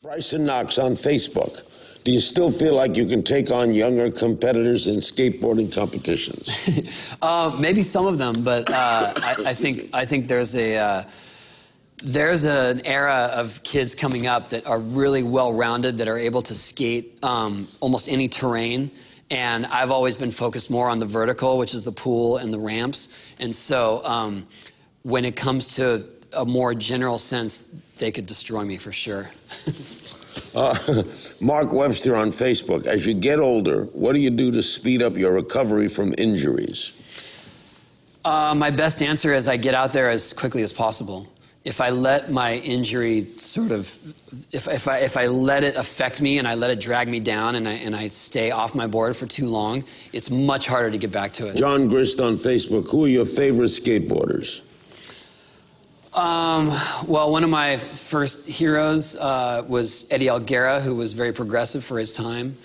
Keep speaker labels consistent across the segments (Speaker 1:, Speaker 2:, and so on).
Speaker 1: Bryson Knox on Facebook. Do you still feel like you can take on younger competitors in skateboarding competitions?
Speaker 2: Maybe some of them, but I think there's an era of kids coming up that are really well-rounded, that are able to skate almost any terrain. And I've always been focused more on the vertical, which is the pool and the ramps. And so when it comes to a more general sense, they could destroy me for sure.
Speaker 1: Mark Webster on Facebook. As you get older, what do you do to speed up your recovery from injuries?
Speaker 2: My best answer is I get out there as quickly as possible. If I let my injury if I let it affect me and I let it drag me down and I stay off my board for too long, it's much harder to get back to it.
Speaker 1: John Grist on Facebook. Who are your favorite skateboarders?
Speaker 2: Well, one of my first heroes was Eddie Alguera, who was very progressive for his time.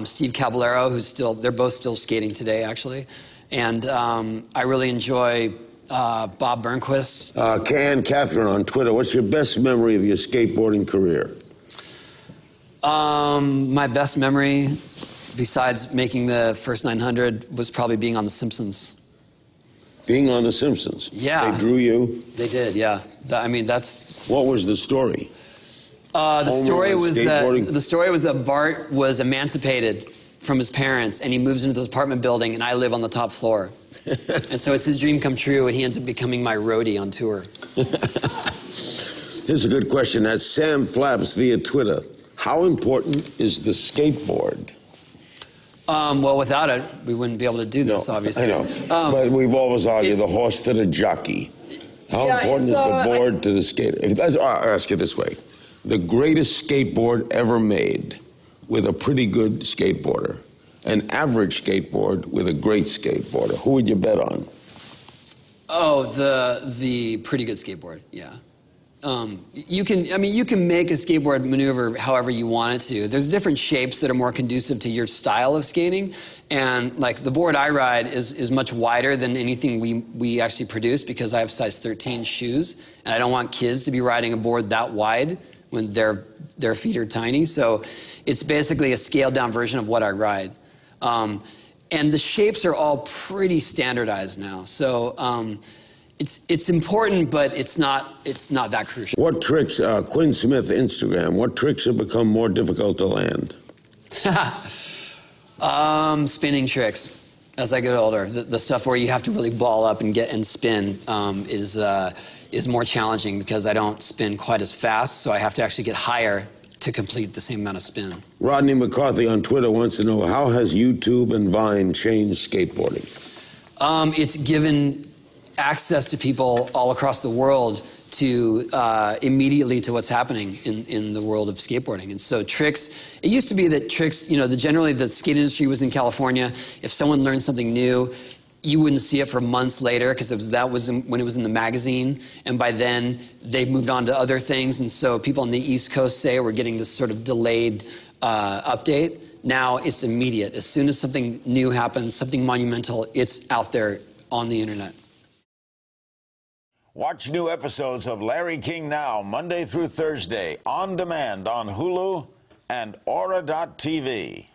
Speaker 2: Steve Caballero, they're both still skating today, actually. And I really enjoy Bob Burnquist.
Speaker 1: Catherine on Twitter. What's your best memory of your skateboarding career?
Speaker 2: My best memory, besides making the first 900, was probably being on The Simpsons.
Speaker 1: Being on The Simpsons?
Speaker 2: Yeah.
Speaker 1: They drew you?
Speaker 2: They did, yeah. I mean, that's...
Speaker 1: What was the story?
Speaker 2: The story was that Bart was emancipated from his parents, and he moves into this apartment building, and I live on the top floor. And so it's his dream come true, and he ends up becoming my roadie on tour.
Speaker 1: Here's a good question. That's Sam Flaps via Twitter. How important is the skateboard?
Speaker 2: Well, without it, we wouldn't be able to do this, obviously.
Speaker 1: I know. But we've always argued the horse to the jockey. How important is the board to the skater? I'll ask you this way. The greatest skateboard ever made with a pretty good skateboarder, an average skateboard with a great skateboarder, who would you bet on?
Speaker 2: Oh, the pretty good skateboard, yeah. You can make a skateboard maneuver however you want it to. There's different shapes that are more conducive to your style of skating, and like the board I ride is much wider than anything we actually produce because I have size 13 shoes, and I don't want kids to be riding a board that wide when their feet are tiny. So it's basically a scaled down version of what I ride. And the shapes are all pretty standardized now. So it's important, but it's not that crucial.
Speaker 1: What tricks, Quinn Smith, Instagram, what tricks have become more difficult to land?
Speaker 2: Spinning tricks. As I get older, the stuff where you have to really ball up and spin is more challenging because I don't spin quite as fast, so I have to actually get higher to complete the same amount of spin.
Speaker 1: Rodney McCarthy on Twitter wants to know, how has YouTube and Vine changed skateboarding?
Speaker 2: It's given access to people all across the world to immediately to what's happening in the world of skateboarding. And so tricks, it used to be that tricks, generally the skate industry was in California. If someone learned something new, you wouldn't see it for months later because that was when it was in the magazine, and by then they moved on to other things, and so people on the East Coast say we're getting this sort of delayed update. Now it's immediate. As soon as something new happens, something monumental, it's out there on the internet.
Speaker 3: Watch new episodes of Larry King Now, Monday through Thursday, on demand on Hulu and Aura.tv.